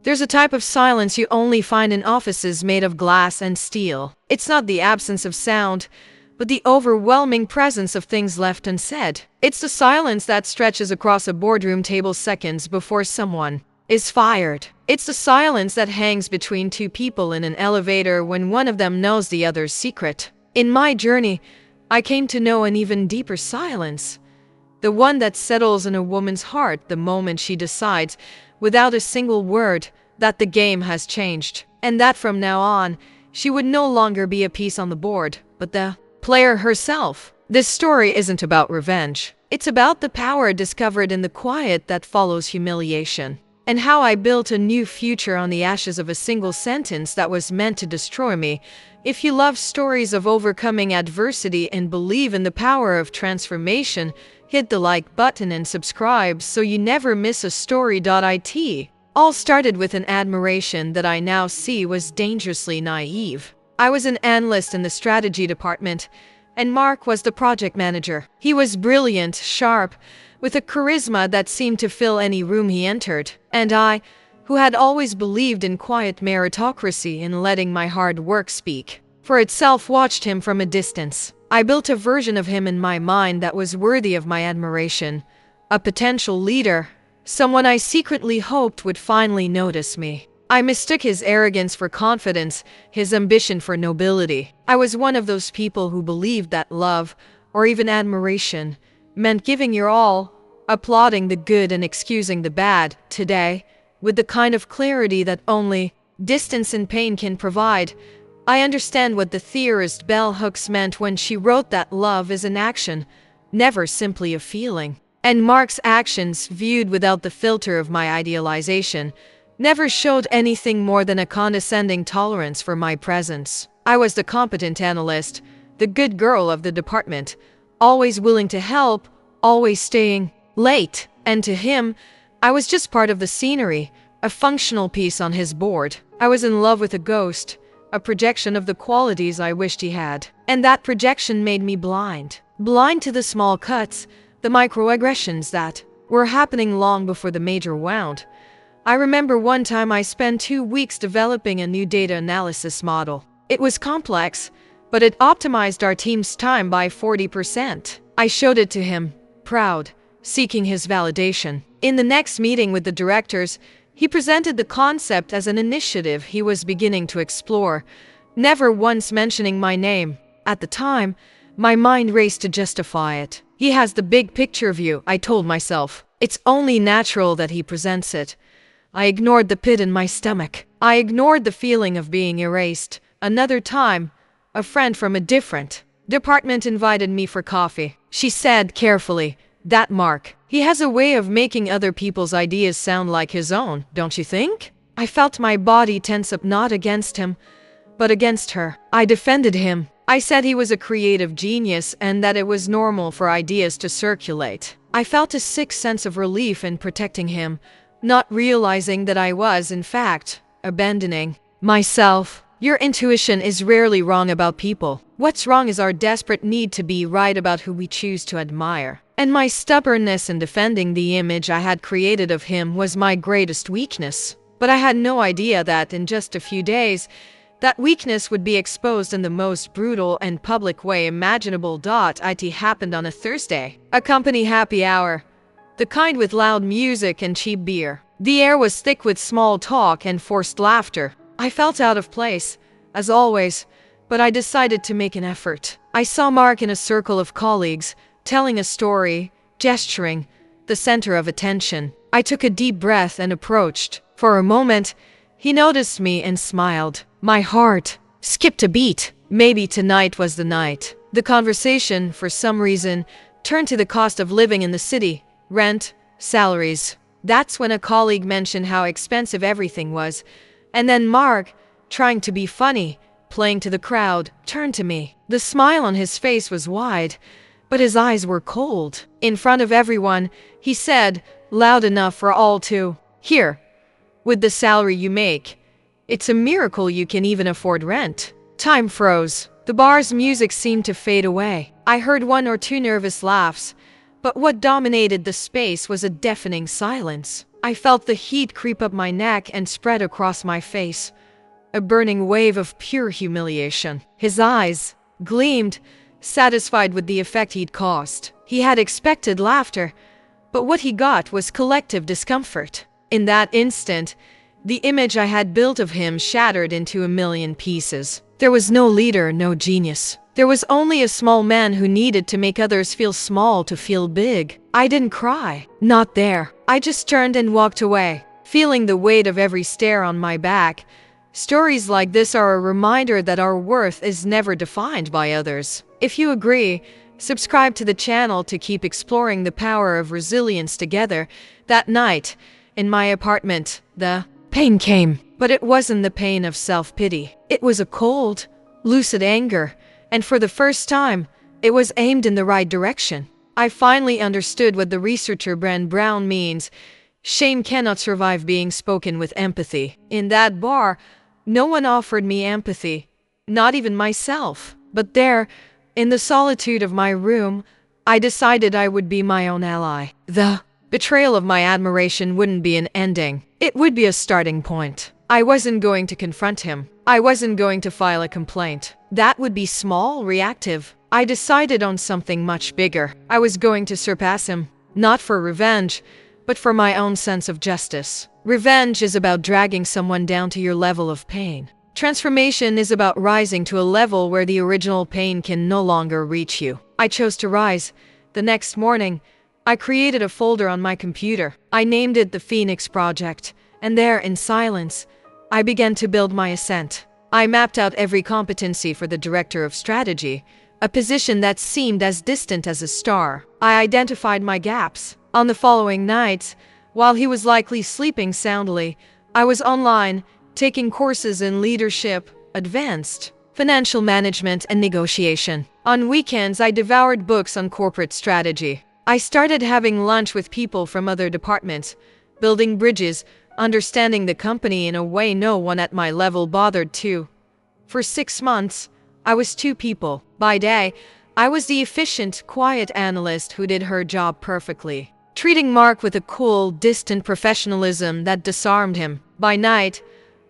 There's a type of silence you only find in offices made of glass and steel. It's not the absence of sound, but the overwhelming presence of things left unsaid. It's the silence that stretches across a boardroom table seconds before someone is fired. It's the silence that hangs between two people in an elevator when one of them knows the other's secret. In my journey, I came to know an even deeper silence. The one that settles in a woman's heart the moment she decides, without a single word, that the game has changed, and that from now on, she would no longer be a piece on the board, but the player herself. This story isn't about revenge. It's about the power discovered in the quiet that follows humiliation, and how I built a new future on the ashes of a single sentence that was meant to destroy me. If you love stories of overcoming adversity and believe in the power of transformation, hit the like button and subscribe so you never miss a story.it. All started with an admiration that I now see was dangerously naive. I was an analyst in the strategy department, and Mark was the project manager. He was brilliant, sharp, with a charisma that seemed to fill any room he entered. And I, who had always believed in quiet meritocracy and letting my hard work speak for itself, watched him from a distance. I built a version of him in my mind that was worthy of my admiration, a potential leader, someone I secretly hoped would finally notice me. I mistook his arrogance for confidence, his ambition for nobility. I was one of those people who believed that love, or even admiration, meant giving your all, applauding the good and excusing the bad. Today, with the kind of clarity that only distance and pain can provide, I understand what the theorist Bell Hooks meant when she wrote that love is an action, never simply a feeling. And Mark's actions, viewed without the filter of my idealization, never showed anything more than a condescending tolerance for my presence. I was the competent analyst, the good girl of the department, always willing to help, always staying late. And to him, I was just part of the scenery, a functional piece on his board. I was in love with a ghost, a projection of the qualities I wished he had. And that projection made me blind. Blind to the small cuts, the microaggressions that were happening long before the major wound. I remember one time I spent 2 weeks developing a new data analysis model. It was complex, but it optimized our team's time by 40%. I showed it to him, proud, seeking his validation. In the next meeting with the directors, he presented the concept as an initiative he was beginning to explore, never once mentioning my name. At the time, my mind raced to justify it. He has the big picture view, I told myself. It's only natural that he presents it. I ignored the pit in my stomach. I ignored the feeling of being erased. Another time, a friend from a different department invited me for coffee. She said carefully, "That Mark, he has a way of making other people's ideas sound like his own, don't you think?" I felt my body tense up, not against him, but against her. I defended him. I said he was a creative genius and that it was normal for ideas to circulate. I felt a sick sense of relief in protecting him, not realizing that I was, in fact, abandoning myself. Your intuition is rarely wrong about people. What's wrong is our desperate need to be right about who we choose to admire. And my stubbornness in defending the image I had created of him was my greatest weakness. But I had no idea that in just a few days, that weakness would be exposed in the most brutal and public way imaginable. It happened on a Thursday, a company happy hour, the kind with loud music and cheap beer. The air was thick with small talk and forced laughter. I felt out of place, as always, but I decided to make an effort. I saw Mark in a circle of colleagues, telling a story, gesturing, the center of attention. I took a deep breath and approached. For a moment, he noticed me and smiled. My heart skipped a beat. Maybe tonight was the night. The conversation, for some reason, turned to the cost of living in the city, rent, salaries. That's when a colleague mentioned how expensive everything was. And then Mark, trying to be funny, playing to the crowd, turned to me. The smile on his face was wide, but his eyes were cold. In front of everyone, he said, loud enough for all to hear, "With the salary you make, it's a miracle you can even afford rent." Time froze. The bar's music seemed to fade away. I heard 1 or 2 nervous laughs, but what dominated the space was a deafening silence. I felt the heat creep up my neck and spread across my face, a burning wave of pure humiliation. His eyes gleamed, satisfied with the effect he'd caused. He had expected laughter, but what he got was collective discomfort. In that instant, the image I had built of him shattered into a million pieces. There was no leader, no genius. There was only a small man who needed to make others feel small to feel big. I didn't cry. Not there. I just turned and walked away, feeling the weight of every stare on my back. Stories like this are a reminder that our worth is never defined by others. If you agree, subscribe to the channel to keep exploring the power of resilience together. That night, in my apartment, the pain came, but it wasn't the pain of self-pity. It was a cold, lucid anger, and for the first time, it was aimed in the right direction. I finally understood what the researcher Brené Brown means. Shame cannot survive being spoken with empathy. In that bar, no one offered me empathy, not even myself. But there, in the solitude of my room, I decided I would be my own ally. The betrayal of my admiration wouldn't be an ending. It would be a starting point. I wasn't going to confront him. I wasn't going to file a complaint. That would be small, reactive. I decided on something much bigger. I was going to surpass him, not for revenge, but for my own sense of justice. Revenge is about dragging someone down to your level of pain. Transformation is about rising to a level where the original pain can no longer reach you. I chose to rise. The next morning, I created a folder on my computer. I named it the Phoenix Project, and there, in silence, I began to build my ascent. I mapped out every competency for the director of strategy, a position that seemed as distant as a star. I identified my gaps. On the following nights, while he was likely sleeping soundly, I was online, taking courses in leadership, advanced financial management, and negotiation. On weekends, I devoured books on corporate strategy. I started having lunch with people from other departments, building bridges, understanding the company in a way no one at my level bothered to. For 6 months, I was 2 people. By day, I was the efficient, quiet analyst who did her job perfectly, treating Mark with a cool, distant professionalism that disarmed him. By night,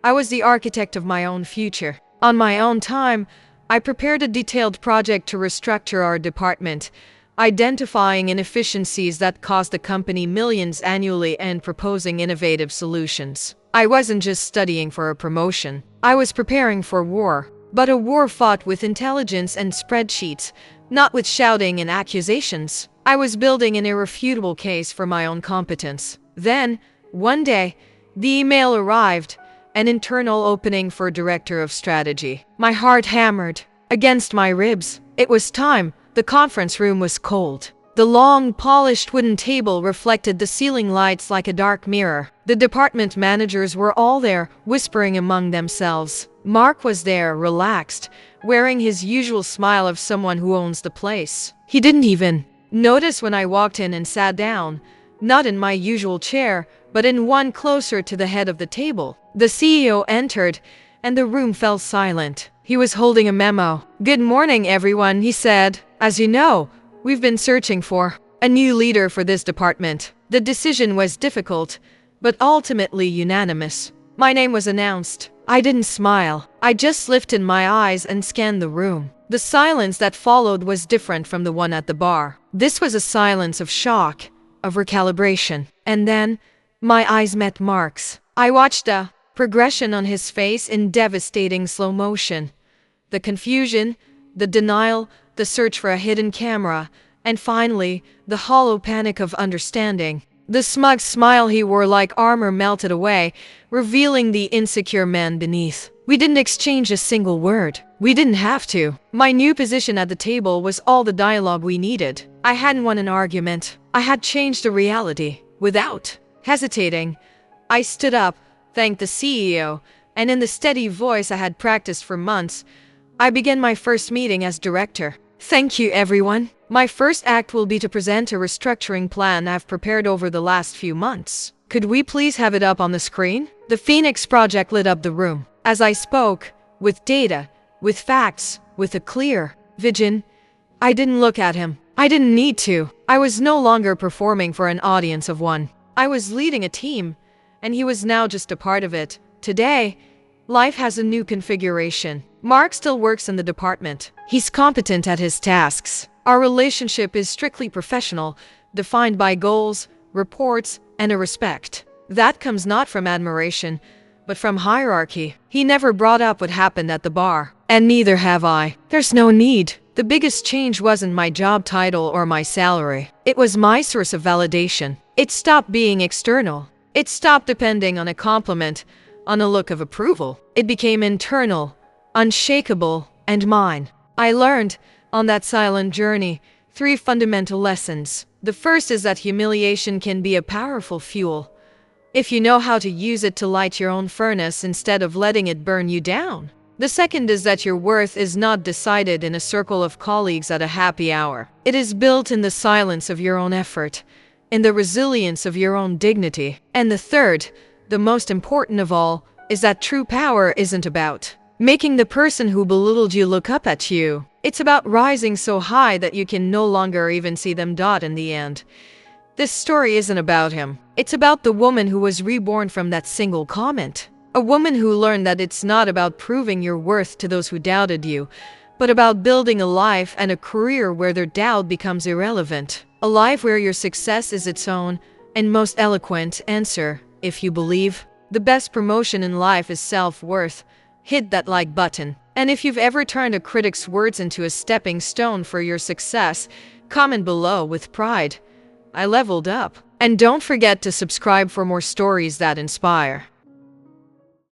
I was the architect of my own future. On my own time, I prepared a detailed project to restructure our department, identifying inefficiencies that cost the company millions annually and proposing innovative solutions. I wasn't just studying for a promotion. I was preparing for war, but a war fought with intelligence and spreadsheets, not with shouting and accusations. I was building an irrefutable case for my own competence. Then, one day, the email arrived, an internal opening for director of strategy. My heart hammered against my ribs. It was time. The conference room was cold. The long, polished wooden table reflected the ceiling lights like a dark mirror. The department managers were all there, whispering among themselves. Mark was there, relaxed, wearing his usual smile of someone who owns the place. He didn't even notice when I walked in and sat down, not in my usual chair, but in one closer to the head of the table. The CEO entered, and the room fell silent. He was holding a memo. "Good morning, everyone," he said. "As you know, we've been searching for a new leader for this department. The decision was difficult, but ultimately unanimous. My name was announced." I didn't smile. I just lifted my eyes and scanned the room. The silence that followed was different from the one at the bar. This was a silence of shock, of recalibration. And then, my eyes met Mark's. I watched a progression on his face in devastating slow motion. The confusion, the denial, the search for a hidden camera, and finally, the hollow panic of understanding. The smug smile he wore like armor melted away, revealing the insecure man beneath. We didn't exchange a single word. We didn't have to. My new position at the table was all the dialogue we needed. I hadn't won an argument. I had changed the reality. Without hesitating, I stood up, thanked the CEO, and in the steady voice I had practiced for months, I began my first meeting as director. "Thank you, everyone. My first act will be to present a restructuring plan I've prepared over the last few months. Could we please have it up on the screen?" The Phoenix Project lit up the room. As I spoke, with data, with facts, with a clear vision, I didn't look at him. I didn't need to. I was no longer performing for an audience of one. I was leading a team, and he was now just a part of it. Today, life has a new configuration. Mark still works in the department. He's competent at his tasks. Our relationship is strictly professional, defined by goals, reports, and a respect. That comes not from admiration, but from hierarchy. He never brought up what happened at the bar, and neither have I. There's no need. The biggest change wasn't my job title or my salary. It was my source of validation. It stopped being external. It stopped depending on a compliment, on a look of approval. It became internal, unshakable, and mine. I learned, on that silent journey, 3 fundamental lessons. The first is that humiliation can be a powerful fuel, if you know how to use it to light your own furnace instead of letting it burn you down. The second is that your worth is not decided in a circle of colleagues at a happy hour. It is built in the silence of your own effort, in the resilience of your own dignity. And the third, the most important of all, is that true power isn't about making the person who belittled you look up at you. It's about rising so high that you can no longer even see them in the end. This story isn't about him. It's about the woman who was reborn from that single comment. A woman who learned that it's not about proving your worth to those who doubted you, but about building a life and a career where their doubt becomes irrelevant. A life where your success is its own and most eloquent answer, if you believe. The best promotion in life is self-worth. Hit that like button. And if you've ever turned a critic's words into a stepping stone for your success, comment below with pride. I leveled up. And don't forget to subscribe for more stories that inspire.